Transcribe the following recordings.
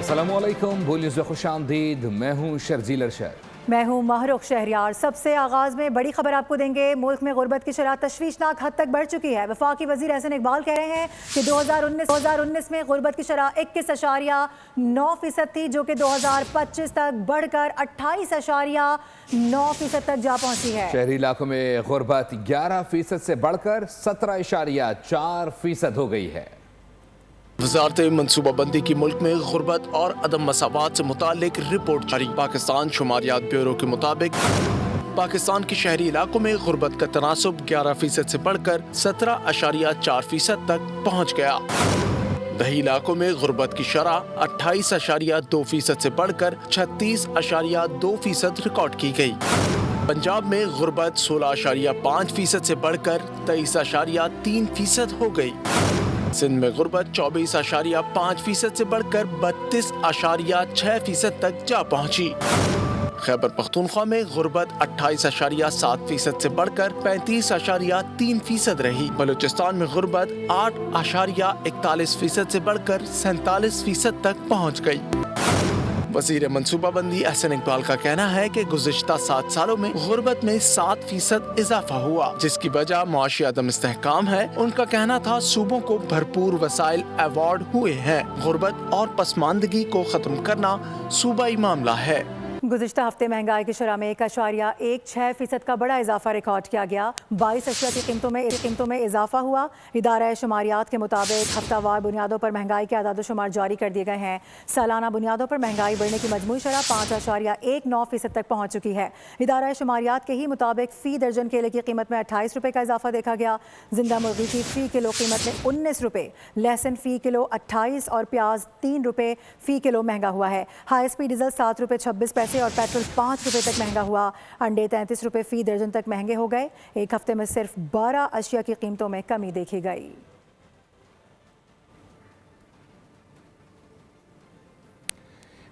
अस्सलामुअलैकुम, बोल न्यूज़ में खुशामदीद। मैं हूँ शर्जील अरशद। मैं हूँ महरुख शहरियार। सबसे आगाज़ में बड़ी खबर आपको देंगे। मुल्क में गुर्बत की शरह तशवीशनाक हद तक बढ़ चुकी है। वफाकी वज़ीर एहसन इकबाल कह रहे हैं कि 2019 में गुर्बत की शरह 21.9% थी, जो कि 2025 तक बढ़कर 28.9% तक जा पहुंची है। शहरी इलाकों में गुर्बत 11% से बढ़कर 17.4% हो गई है। वज़ारत मनसूबाबंदी की मुल्क में गुर्बत और अदम मसावात से मुतालिक रिपोर्ट जारी। पाकिस्तान शुमारियात ब्यूरो के मुताबिक पाकिस्तान के शहरी इलाकों में गुर्बत का तनासुब 11% से बढ़कर 17.4% तक पहुँच गया। दही इलाकों में गुर्बत की शरह 28.2% से बढ़कर 36.2% रिकॉर्ड की गई। पंजाब में गुर्बत 16.5% से बढ़कर 23.3% हो गई। सिंध में गुर्बत 24.5% से बढ़कर 32.6% तक जा पहुंची। खैबर पख्तूनख्वा में गुर्बत 28.7% से बढ़कर 35.3% रही। बलूचिस्तान में गुर्बत 8.41% से बढ़कर 47% तक पहुंच गई। वज़ीर मनसूबाबंदी एहसन इकबाल का कहना है कि गुज़िश्ता 7 सालों में गुर्बत में 7% इजाफा हुआ, जिसकी वजह मुआशी अदम इस्तेहकाम है। उनका कहना था सूबों को भरपूर वसाइल अवार्ड हुए हैं। गुर्बत और पसमानदगी को खत्म करना सूबाई मामला है। गुज़िश्ता हफ्ते महंगाई की शरह में 1.16% का बड़ा इजाफा रिकॉर्ड किया गया। 22 अशिया की कीमतों में इजाफा हुआ। इदारा शुमारियात के मुताबिक हफ्तावार बुनियादों पर महंगाई के आदाद शुमार जारी कर दिए गए हैं। सालाना बुनियादों पर महंगाई बढ़ने की मजमूई शरह 5.19% तक पहुँच चुकी है। इदारा शुमारियात के ही मुताबिक फ़ी दर्जन केले की कीमत में 28 रुपये का इजाफा देखा गया। जिंदा मुर्गी की फ़ी किलो कीमत में 19 रुपये, लहसुन फ़ी किलो 28 और प्याज 3 रुपये फ़ी किलो महंगा हुआ है। हाई स्पीड डीजल 7 रुपये 26 पैसे और पेट्रोल 5 रुपये तक महंगा हुआ। अंडे 33 रुपये फ़ी दर्जन तक महंगे हो गए। एक हफ्ते में सिर्फ 12 अशिया की कीमतों में कमी देखी गई।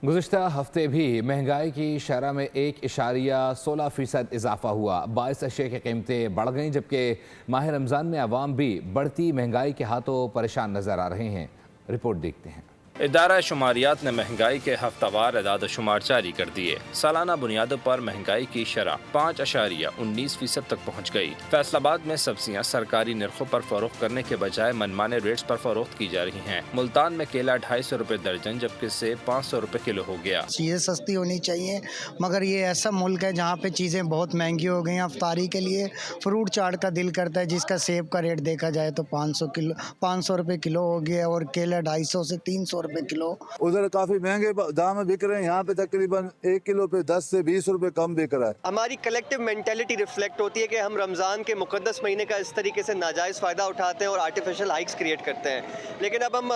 गुज़िश्ता हफ्ते भी महंगाई की शरह में 1.16% इजाफा हुआ। 22 अशिया की कीमतें बढ़ गईं, जबकि माह रमज़ान में अवाम भी बढ़ती महंगाई के हाथों परेशान नज़र आ रहे हैं। रिपोर्ट देखते हैं। इदारा शुमारियात ने महंगाई के हफ्तावार अदाद शुमार जारी कर दिए। सालाना बुनियादों पर महंगाई की शरह 5.19% तक पहुँच गई। फैसलाबाद में सब्जियां सरकारी निर्खों पर फरोख्त करने के बजाय मनमाने रेट्स पर फरोख्त की जा रही हैं। मुल्तान में केला 250 रुपये दर्जन, जबकि सेब 500 रुपये किलो हो गया। चीज़ें सस्ती होनी चाहिए, मगर ये ऐसा मुल्क है जहाँ पे चीज़ें बहुत महंगी हो गई हैं। अफ्तारी के लिए फ्रूट चाट का दिल करता है, जिसका सेब का रेट देखा जाए तो 500 रुपये किलो हो गया और केला 250 से 300 रुपए किलो। उधर काफी महंगे दाम में बिक रहे हैं, यहाँ पे तकरीबन 1 किलो पे 10 से 20 रुपए कम बिक रहा है। हमारी कलेक्टिव मेंटालिटी रिफ्लेक्ट होती है कि हम रमज़ान के मुकद्दस महीने का इस तरीके से नाजायज़ फ़ायदा उठाते हैं और आर्टिफिशियल हाइक्स क्रिएट करते हैं। लेकिन अब हम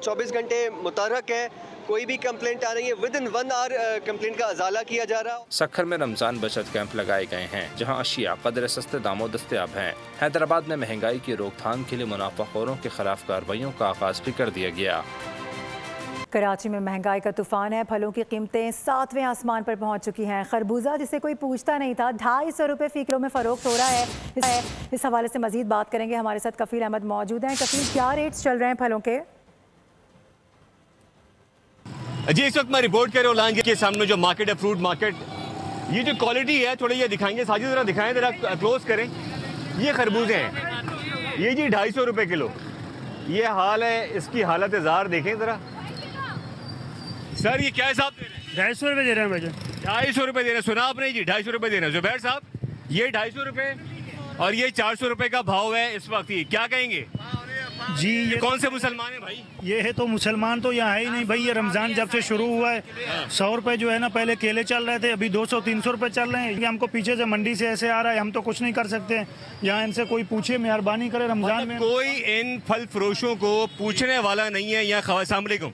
24 घंटे मुतहर्रिक है, कोई भी कंप्लेंट आ रही है विद इन 1 आवर कंप्लेंट का अजाला किया जा रहा है। सखर में रमजान बचत कैंप लगाए गए हैं, जहां अशिया कदर सस्ते दामों दस्तयाब हैं। हैदराबाद में महंगाई की रोकथाम के लिए मुनाफाखोरों के खिलाफ कार्रवाइयों का आगाज भी कर दिया गया। कराची में महंगाई का तूफान है। फलों की कीमतें 7वें आसमान पर पहुंच चुकी हैं। खरबूजा, जिसे कोई पूछता नहीं था, 250 रुपये फ़ी किलो में फ़रोख्त हो रहा है। इस हवाले से मजीद बात करेंगे। हमारे साथ कफील अहमद मौजूद हैं। कफील, क्या रेट्स चल रहे हैं फलों के? जी, इस वक्त मैं रिपोर्ट कर रहा हूँ के सामने जो मार्केट है, फ्रूट मार्केट। ये जो क्वालिटी है थोड़ी ये दिखाएंगे, साजिद ज़रा दिखाएं, ज़रा क्लोज करें। ये खरबूजे हैं, ये जी 250 रुपये किलो। ये हाल है, इसकी हालत ज़ार देखें ज़रा। सर ये क्या हिसाब दे रहे हैं? 250 रुपये दे रहे हैं भाई। 250 रुपये दे रहे हैं, सुना आपने जी? 250 रुपये दे रहे हैं जुबैर साहब। ये 250 रुपये और ये 400 रुपये का भाव है इस वक्त। ये क्या कहेंगे जी? ये कौन से मुसलमान है भाई? ये है तो मुसलमान तो यहाँ है ही नहीं भाई। ये रमज़ान जब से शुरू हुआ है 100 रुपये जो है ना, पहले केले चल रहे थे, अभी 200-300 रुपये चल रहे हैं। ये हमको पीछे से मंडी से ऐसे आ रहा है, हम तो कुछ नहीं कर सकते। यहाँ इनसे कोई पूछे, मेहरबानी करे रमज़ान में। कोई इन फल फरोशों को पूछने वाला नहीं है यहाँ। अस्सलाम वालेकुम।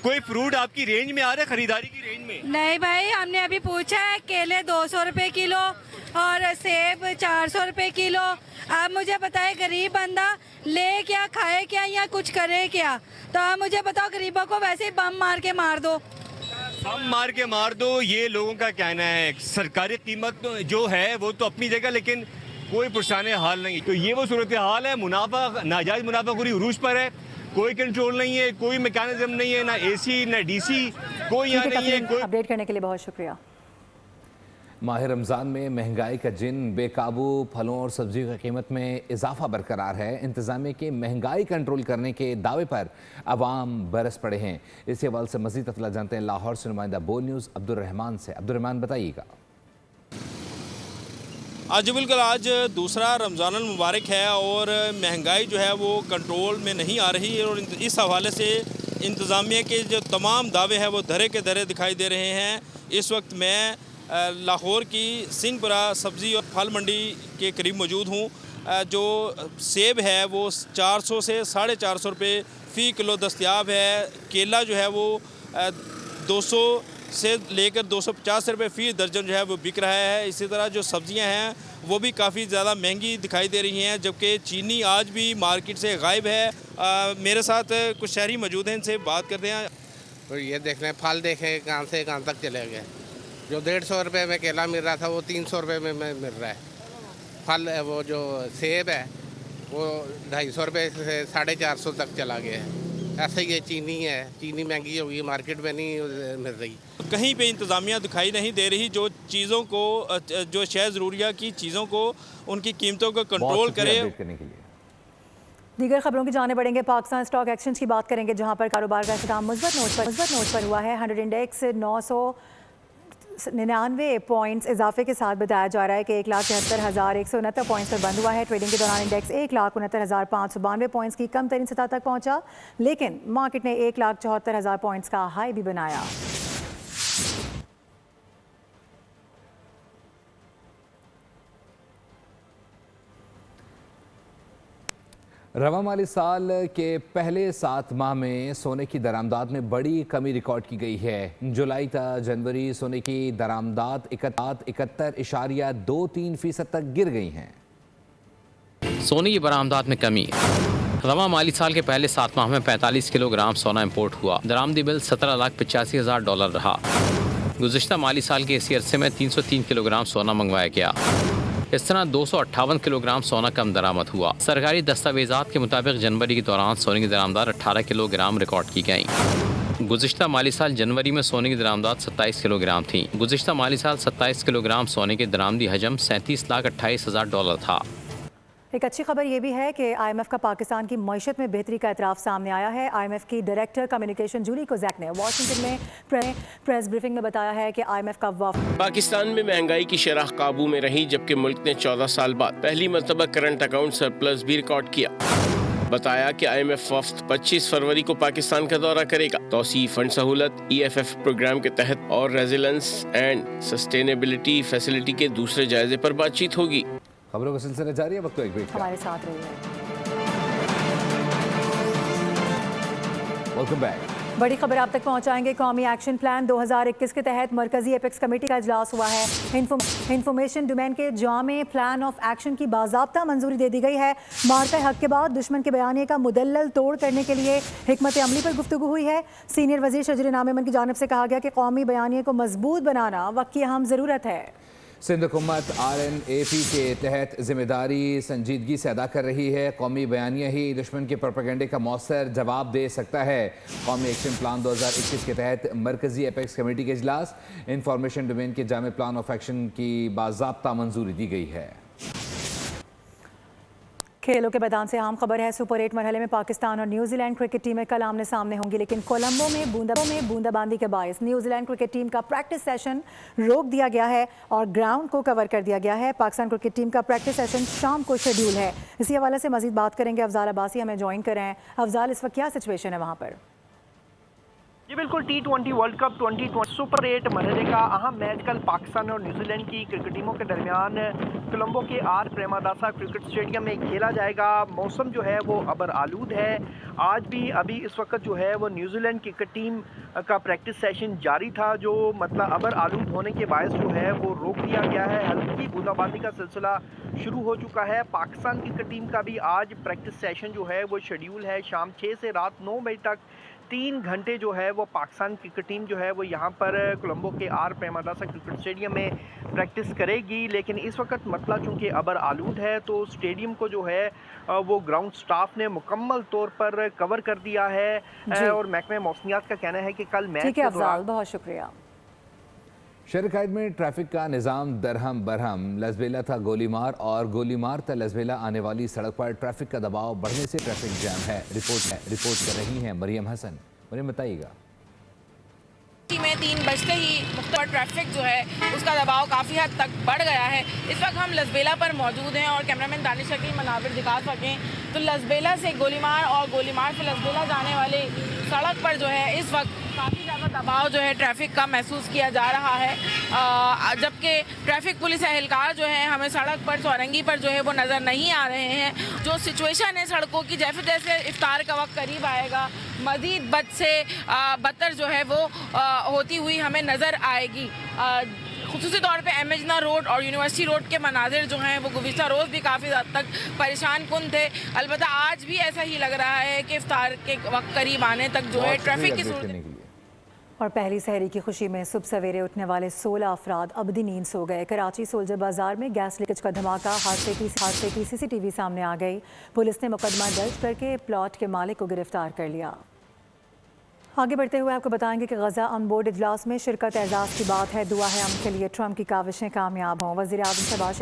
कोई फ्रूट आपकी रेंज में आ रहा है, खरीदारी की रेंज में? नहीं भाई, हमने अभी पूछा है, केले 200 रुपये किलो और सेब 400 रुपये किलो। आप मुझे बताएं, गरीब बंदा ले क्या, खाए क्या, या कुछ करे क्या? तो आप मुझे बताओ, गरीबों को वैसे ही बम मार के मार दो। बम मार के मार दो, ये लोगों का कहना है। सरकारी कीमत जो है वो तो अपनी जगह, लेकिन कोई पुरसाने हाल नहीं। तो ये वो सूरत हाल है। मुनाफा, नाजायज मुनाफाखोरी उरूज पर है। कोई कंट्रोल नहीं है, कोई मैकेनिज्म नहीं है, ना AC ना DC, कोई यहाँ नहीं है। कोई अपडेट करने के लिए बहुत शुक्रिया। माह रमज़ान में महंगाई का जिन बेकाबू, फलों और सब्जियों की कीमत में इजाफा बरकरार है। इंतज़ामिया के महंगाई कंट्रोल करने के दावे पर अवाम बरस पड़े हैं। इसी हवाले से मज़ीद तफला जानते हैं लाहौर से नुमाइंदा बो न्यूज़ अब्दुर्रहमान से। अब्दुर्रहमान बताइएगा। आज बिल्कुल आज दूसरा रमज़ानुल मुबारक है और महंगाई जो है वो कंट्रोल में नहीं आ रही है और इस हवाले से इंतज़ामिया के जो तमाम दावे हैं वो धरे के धरे दिखाई दे रहे हैं। इस वक्त मैं लाहौर की सिंहपुरा सब्ज़ी और फल मंडी के करीब मौजूद हूँ। जो सेब है वो 400 से 450 रुपये फ़ी किलो दस्तयाब है। केला जो है वो 200 से लेकर 250 रुपये फ़ी दर्जन जो है वो बिक रहा है। इसी तरह जो सब्ज़ियां हैं वो भी काफ़ी ज़्यादा महंगी दिखाई दे रही हैं, जबकि चीनी आज भी मार्केट से गायब है। मेरे साथ कुछ शहरी मौजूद हैं, इनसे बात करते हैं। तो ये देख लें, फल देखें कहाँ से कहाँ तक चले गए। जो 150 रुपये में केला मिल रहा था वो 300 रुपये में मिल रहा है। फल वो जो सेब है वो 250 रुपये से 450 तक चला गया है। ऐसे ये चीनी है, चीनी महंगी हो गई, मार्केट में नहीं मिल रही। कहीं पे इंतज़ामिया दिखाई नहीं दे रही जो चीज़ों को, जो शय ज़रूरिया की चीज़ों को, उनकी कीमतों को कंट्रोल करे। दीगर खबरों की जाने पड़ेंगे। पाकिस्तान स्टॉक एक्सचेंज की बात करेंगे, जहां पर कारोबार का इख्तिताम मुस्बत नोट पर हुआ है। 100 इंडेक्स 999 पॉइंट्स इजाफे के साथ बताया जा रहा है कि 1,73,169 पॉइंट्स पर बंद हुआ है। ट्रेडिंग के दौरान इंडेक्स 1,69,592 पॉइंट्स की कम तरीन सतह तक पहुंचा, लेकिन मार्केट ने 1,74,000 पॉइंट्स का हाई भी बनाया। रवा माली साल के पहले 7 माह में सोने की दरामदात में बड़ी कमी रिकॉर्ड की गई है। जुलाई ta जनवरी सोने की दरामदात 71.23% तक गिर गई हैं। सोने की बरामदात में कमी। रवा माली साल के पहले 7 माह में 45 किलोग्राम सोना इंपोर्ट हुआ। दरामदी बिल $17,85,000 रहा। गुज़िश्ता माली साल के इसी अरसे में 303 किलोग्राम सोना मंगवाया गया। इस तरह 258 किलोग्राम सोना कम दरामद हुआ। सरकारी दस्तावेजात के मुताबिक जनवरी के दौरान सोने की दरामदार 18 किलोग्राम रिकॉर्ड की गई। गुज़िश्ता माली साल जनवरी में सोने की दरामदात 27 किलोग्राम थी। गुज़िश्ता माली साल 27 किलोग्राम सोने के दरामदी हजम $37,28,000 था। एक अच्छी खबर ये भी है कि IMF का पाकिस्तान की मईशत में बेहतरी का एतराफ़ सामने आया है। IMF की डायरेक्टर कम्युनिकेशन जूली कोज़ैक ने वाशिंगटन में प्रेस ब्रीफिंग में बताया है कि IMF का वफ़द पाकिस्तान में महंगाई की शरह काबू में रही, जबकि मुल्क ने 14 साल बाद पहली मरतबा करंट अकाउंट सरप्लस भी रिकॉर्ड किया। बताया कि IMF वफ़द 25 फरवरी को पाकिस्तान का दौरा करेगा। तौसी फंड सहूलत EFF प्रोग्राम के तहत और रेजिलेंस एंड सस्टेनेबिलिटी फैसिलिटी के दूसरे जायजे पर बातचीत होगी। खबरों का सिलसिला जारी है, वक्त तो एक ब्रेक हमारे साथ रही है। Welcome back. बड़ी खबर आप तक पहुंचाएंगे। कौमी एक्शन प्लान 2021 के तहत मरकजी एपेक्स कमेटी का इजलास हुआ है। इंफॉर्मेशन डोमेन के जामे प्लान ऑफ एक्शन की बाज़ाब्ता मंजूरी दे दी गई है। मार्का हक के बाद दुश्मन के बयानिए का मुदल्लल तोड़ करने के लिए हिकमत अमली पर गुफ्तगू हुई है। सीनियर वजीर शजर नामेमन की जानिब से कहा गया कि कौमी बयानिए को मजबूत बनाना वक्त की अहम ज़रूरत है। सिंध हुकूमत RNAP के तहत जिम्मेदारी संजीदगी से अदा कर रही है। कौमी बयानिया ही दुश्मन के प्रोपेगेंडे का मौसर जवाब दे सकता है। कौमी एक्शन प्लान 2021 के तहत मरकजी एपेक्स कमेटी के इजलास इंफॉर्मेशन डोमेन के जामे प्लान ऑफ एक्शन की बाज़ाब्ता मंजूरी दी गई है। खेलों के मैदान से अहम खबर है। सुपर 8 मरहले में पाकिस्तान और न्यूजीलैंड क्रिकेट टीमें कल आमने सामने होंगी, लेकिन कोलंबो में बूंदाबांदी के बायस न्यूजीलैंड क्रिकेट टीम का प्रैक्टिस सेशन रोक दिया गया है और ग्राउंड को कवर कर दिया गया है। पाकिस्तान क्रिकेट टीम का प्रैक्टिस सेशन शाम को शेड्यूल है। इसी हवाले से मजीद बात करेंगे। अफजाल अब्बासी हमें ज्वाइन कर रहे हैं। अफजाल, इस वक्त क्या सिचुएशन है वहाँ पर? जी बिल्कुल, T20 वर्ल्ड कप 2020 सुपर 8 मरहले का अहम मैच कल पाकिस्तान और न्यूजीलैंड की क्रिकेट टीमों के दरमियान कोलंबो के आर प्रेमादासा क्रिकेट स्टेडियम में खेला जाएगा। मौसम जो है वो अबर आलूद है। आज भी अभी इस वक्त जो है वो न्यूजीलैंड क्रिकेट टीम का प्रैक्टिस सेशन जारी था, जो मतलब अबर आलूद होने के बायस जो है वो रोक दिया गया है। हल्की बूंदाबांदी का सिलसिला शुरू हो चुका है। पाकिस्तान क्रिकेट टीम का भी आज प्रैक्टिस सेशन जो है वो शेड्यूल है। शाम 6 से रात 9 बजे तक 3 घंटे जो है वो पाकिस्तान क्रिकेट टीम जो है वो यहाँ पर कोलंबो के आर प्रेमदासा क्रिकेट स्टेडियम में प्रैक्टिस करेगी। लेकिन इस वक्त मसला चूँकि अबर आलूद है तो स्टेडियम को जो है वो ग्राउंड स्टाफ ने मुकम्मल तौर पर कवर कर दिया है और महकमे मौसमियात का कहना है कि कल मैच ठीक है अफजाल, बहुत शुक्रिया। शहरकाइद में ट्रैफिक का निज़ाम दरहम बरहम, लसबेला था गोलीमार और गोलीमार था लसबेला आने वाली सड़क पर ट्रैफिक का दबाव बढ़ने से ट्रैफिक जैम है। रिपोर्ट कर रही हैं मरियम हसन। मरियम बताइएगा। में 3 बजते ही मुख्तलिफ ट्रैफिक जो है उसका दबाव काफ़ी हद तक बढ़ गया है। इस वक्त हम लसबेला पर मौजूद हैं और कैमरामैन दानिश शकील मनाविर दिखा सकें तो लसबेला से गोलीमार और गोलीमार से लसबेला जाने वाले सड़क पर जो है इस वक्त काफ़ी ज़्यादा दबाव जो है ट्रैफिक का महसूस किया जा रहा है। जबकि ट्रैफिक पुलिस एहलकार जो है हमें सड़क पर चौरंगी पर जो है वो नज़र नहीं आ रहे हैं। जो सिचुएशन है सड़कों की, जैसे जैसे इफ्तार का वक्त करीब आएगा मज़ीद बद से बदतर जो है वो होती हुई हमें नज़र आएगी। खुसूसी तौर पे एमजना रोड और यूनिवर्सिटी रोड के मनाजिर जो हैं वो गुज़िश्ता रोज़ भी काफ़ी हद तक परेशान कुन थे। अलबत्ता आज भी ऐसा ही लग रहा है कि इफ्तार के वक्त करीब आने तक जो है ट्रैफिक की सूरत। और पहली सहरी की खुशी में सुबह सवेरे उठने वाले 16 अफराद अबदी नींद सो गए। कराची सोल्जर बाजार में गैस लीकेज का धमाका, हादसे की CCTV सामने आ गई। पुलिस ने मुकदमा दर्ज करके प्लॉट के मालिक को गिरफ्तार कर लिया। आगे बढ़ते हुए आपको बताएंगे कि गजा अमन बोर्ड इजलास में शिरकत एजाज़ की बात है। दुआ है अमन के लिए ट्रंप की काविशें कामयाब हों। वज़ीर आज़म शहबाज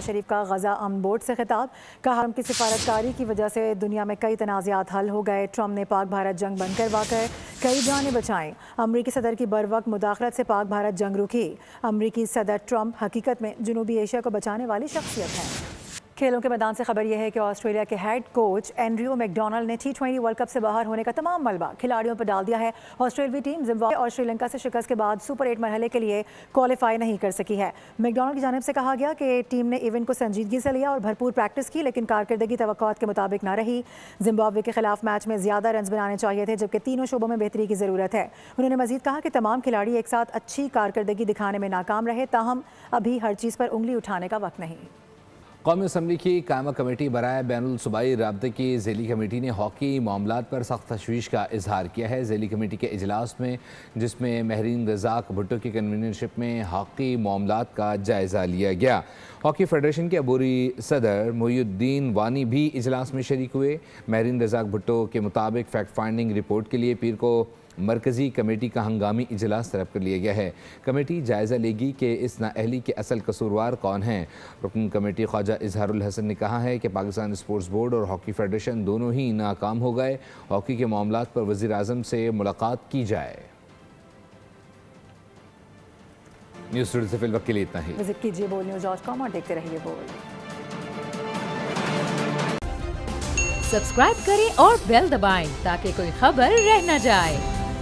शरीफ का गजा अमन बोर्ड से खिताब, कहा ट्रंप की सिफारतकारी की वजह से दुनिया में कई तनाज़ात हल हो गए। ट्रंप ने पाक भारत जंग बंद करवाकर कई जानें बचाईं। अमरीकी सदर की बरवक्त मुदाखलत से पाक भारत जंग रुकी। अमरीकी सदर ट्रंप हकीकत में जनूबी एशिया को बचाने वाली शख्सियत हैं। खेलों के मैदान से खबर यह है कि ऑस्ट्रेलिया के हेड कोच एंड्रयू मैकडोनाल्ड ने T20 वर्ल्ड कप से बाहर होने का तमाम मलबा खिलाड़ियों पर डाल दिया है। ऑस्ट्रेलवी टीम जिम्बाब्वे और श्रीलंका से शिकस्त के बाद सुपर 8 मरहले के लिए क्वालिफाई नहीं कर सकी है। मैकडोनाल्ड की जानिब से कहा गया कि टीम ने इवेंट को संजीदगी से लिया और भरपूर प्रैक्टिस की, लेकिन कारकर्दगी तवक्कुआत के मुताबिक न रही। जिम्बाब्वे के खिलाफ मैच में ज़्यादा रन बनाने चाहिए थे, जबकि तीनों शोबों में बेहतरी की ज़रूरत है। उन्होंने मजीद कहा कि तमाम खिलाड़ी एक साथ अच्छी कारकर्दगी दिखाने में नाकाम रहे, ताहम अभी हर चीज़ पर उंगली उठाने का वक्त नहीं। कौमी असम्बली की कायमा कमेटी बराए बैनुल सूबाई राब्ते की ज़ैली कमेटी ने हॉकी मामलात पर सख्त तशवीश का इजहार किया है। ज़ैली कमेटी के इजलास में, जिसमें महरीन रज़ाक भुट्टो की कन्वीनरशिप में हॉकी मामलात का जायज़ा लिया गया। हॉकी फेडरेशन के अबूरी सदर मोहिउद्दीन वानी भी इजलास में शरीक हुए। महरीन रज़ाक भुट्टो के मुताबिक फैक्ट फाइंडिंग रिपोर्ट के लिए पीर को मरकज़ी कमेटी का हंगामी इजलास तलब कर लिया गया है। कमेटी जायज़ा लेगी कि इस नाअहली के असल कसूरवार कौन हैं। रुकन कमेटी ख्वाजा इजहारुल हसन ने कहा है कि पाकिस्तान स्पोर्ट्स बोर्ड और हॉकी फेडरेशन दोनों ही नाकाम हो गए। हॉकी के मामलात पर वज़ीर आज़म से मुलाकात की जाए। न्यूज़ स्टूडियो से फिल वक्त के लिए इतना ही। विजिट कीजिए boldnews.com और देखते रहिए बोल्ड। सब्सक्राइब करें और बेल दबाएं ताकि कोई खबर रह न जाए।